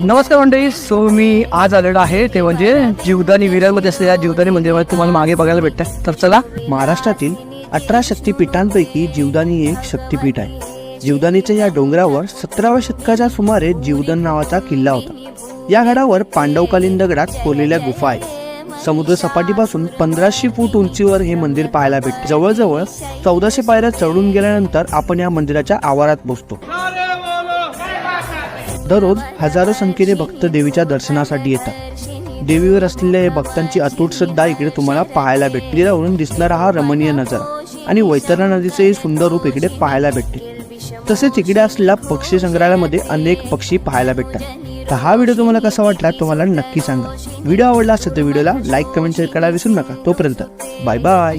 नमस्कार मंडळी. सो मी आज आलेलो आहे ते म्हणजे जीवदानी विरारमध्ये असलेल्या जीवदानी मंदिरामध्ये तुम्हाला मागे बघायला भेटतं. तर चला. महाराष्ट्रातील 18 शक्तिपीठांपैकी जीवदानी एक शक्तिपीठ आहे. जीवदानीच्या या डोंगरावर 17व्या शतकाच्या सुमारे जीवदान नावाचा किल्ला होता. या गडावर पांडवकालीन दगडात कोरलेल्या गुफा आहेत. समुद्र सपाटीपासून 1500 फूट उंचीवर हे मंदिर पाहायला भेटते. जवळजवळ 1400 पायऱ्या चढून गेल्यानंतर आपण या मंदिराच्या आवारात पोहोचतो. दररोज हजारो संख्येने भक्त देवीच्या दर्शनासाठी येतात. देवीवर असलेल्या भक्तांची अतूट श्रद्धा इकडे तुम्हाला पाहायला भेटते. मंदिरावरून दिसणारा हा रमणीय नजारा आणि वैतरणा नदीचे सुंदर रूप इकडे पाहायला भेटते. तसेच इकडे असलेल्या पक्षी संग्रहालयामध्ये अनेक पक्षी पाहायला भेटतात. तर हा व्हिडिओ तुम्हाला कसा वाटला तुम्हाला नक्की सांगा. व्हिडिओ आवडला असेल तर व्हिडिओला लाईक कमेंट शेअर करायला विसरू नका. तोपर्यंत बाय बाय.